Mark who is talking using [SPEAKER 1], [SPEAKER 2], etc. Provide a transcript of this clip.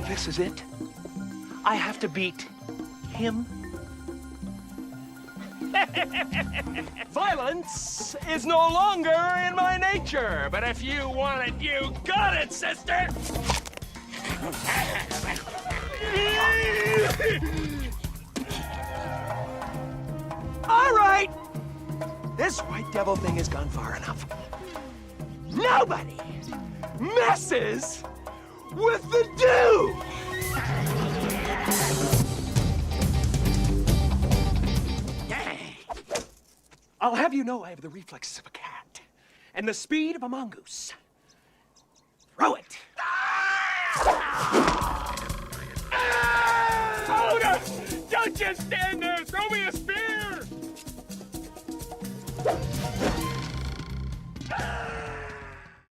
[SPEAKER 1] This is it. I have to beat him.
[SPEAKER 2] Violence is no longer in my nature, but if you want it, you got it, sister!
[SPEAKER 1] All right! This white devil thing has gone far enough. Nobody messes with the dude! I'll have you know I have the reflexes of a cat and the speed of a mongoose. Throw it!
[SPEAKER 2] Hold up! Don't just stand there! Throw me a spear!